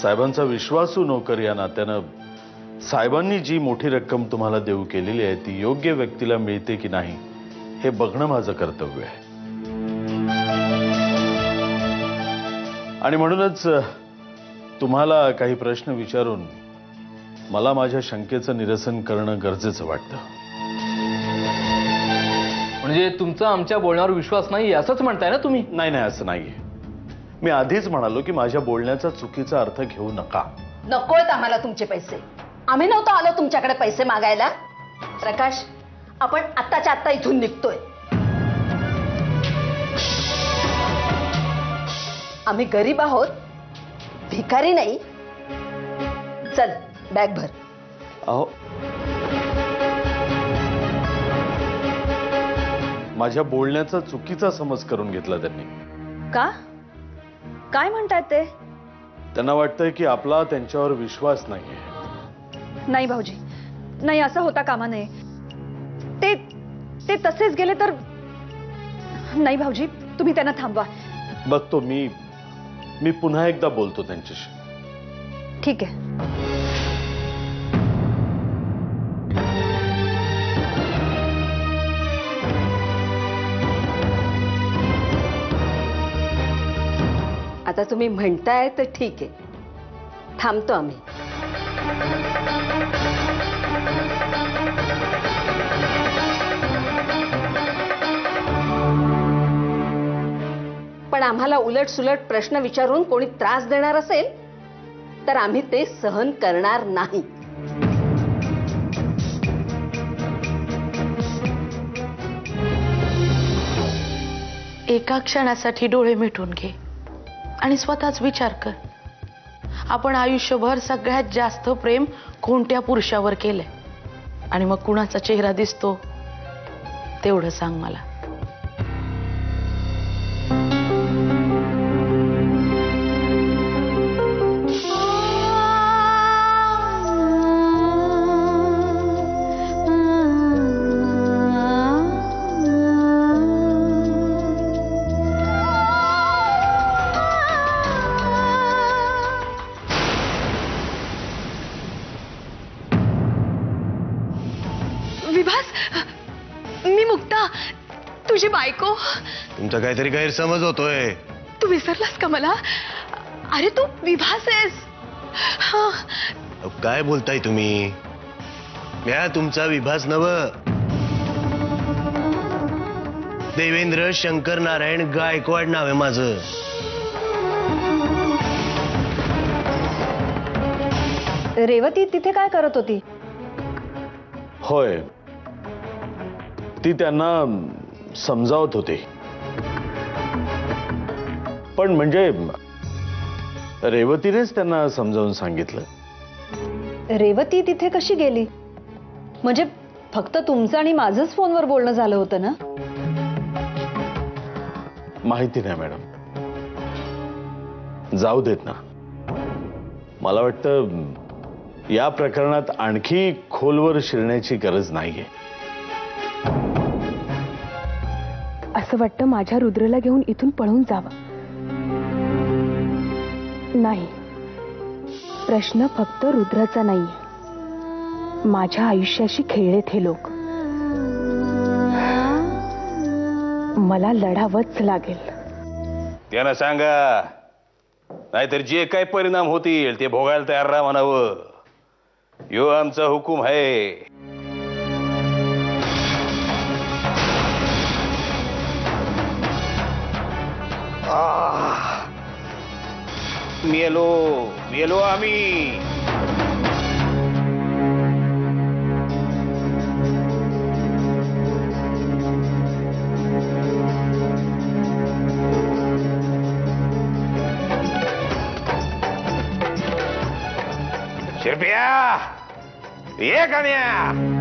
साहेबांचा विश्वासू नोकर या नात्यानं साहेबांनी जी मोठी रक्कम तुम्हाला देऊ केलेली आहे ती योग्य व्यक्तीला मिळते की नाही हे बघणं माझं कर्तव्य आहे. आणि म्हणूनच तुम्हाला काही प्रश्न विचारून मला माझ्या शंकेचं निरसन करणं गरजेचं वाटतं. म्हणजे तुमचा आमच्या बोलण्यावर विश्वास नाही असंच म्हणताय ना तुम्ही? नाही नाही, असं नाहीये. मी आधीच म्हणालो की माझ्या बोलण्याचा चुकीचा अर्थ घेऊ नका. नकोयत आम्हाला तुमचे पैसे. आम्ही नव्हतो आलो तुमच्याकडे पैसे मागायला. प्रकाश, आपण आत्ताच्या आत्ता इथून निघतोय. आम्ही गरीब आहोत, भिकारी नाही. चल बॅग भर. अहो, माझ्या बोलण्याचा चुकीचा समज करून घेतला त्यांनी. का? काय म्हणतात ते? त्यांना वाटतंय की आपला त्यांच्यावर विश्वास नाहीये. नाही भाऊजी, नाही, असं होता कामा नये. ते ते तसेच गेले तर नाही. भाऊजी, तुम्ही त्यांना थांबवा. बघतो मी पुन्हा एकदा बोलतो त्यांच्याशी. ठीक आहे. आता तुम्ही म्हणताय तर ठीक आहे, थांबतो आम्ही. पण आम्हाला उलट सुलट प्रश्न विचारून कोणी त्रास देणार असेल तर आम्ही ते सहन करणार नाही. एका क्षणासाठी डोळे मिटून घे आणि स्वतःच विचार कर. आपण आयुष्यभर सगळ्यात जास्त प्रेम कोणत्या पुरुषावर केलंय आणि मग कुणाचा चेहरा दिसतो तेवढं सांग मला. विभास, मी मुक्ता, तुझी बायको. तुमचा काहीतरी गैरसमज होतोय. तू विसरलास का मला? अरे तू विभास आहेस. काय बोलताय तुम्ही? म्या तुमचा विभास नव, देवेंद्र शंकर नारायण गायकवाड नाव आहे माझं. रेवती तिथे काय करत होती? होय, ती त्यांना समजावत होती. पण म्हणजे रेवतीनेच त्यांना समजावून सांगितलं. रेवती तिथे कशी गेली? म्हणजे फक्त तुमचं आणि माझंच फोनवर बोलणं झालं होतं ना? माहिती नाही मॅडम, जाऊ देत ना. मला वाटतं या प्रकरणात आणखी खोलवर शिरण्याची गरज नाहीये. असं वाटतं माझ्या रुद्रला घेऊन इथून पळून जावं. नाही, प्रश्न फक्त रुद्राचा नाहीये, माझ्या आयुष्याशी खेळलेत हे लोक. मला लढावंच लागेल. त्यांना सांगा, नाहीतर जे काही परिणाम होतील ते भोगायला तयार राहा म्हणावं. यो आमचा हुकूम आहे. मेलो मेलो आम्ही. शिरप्या, ये कन्या.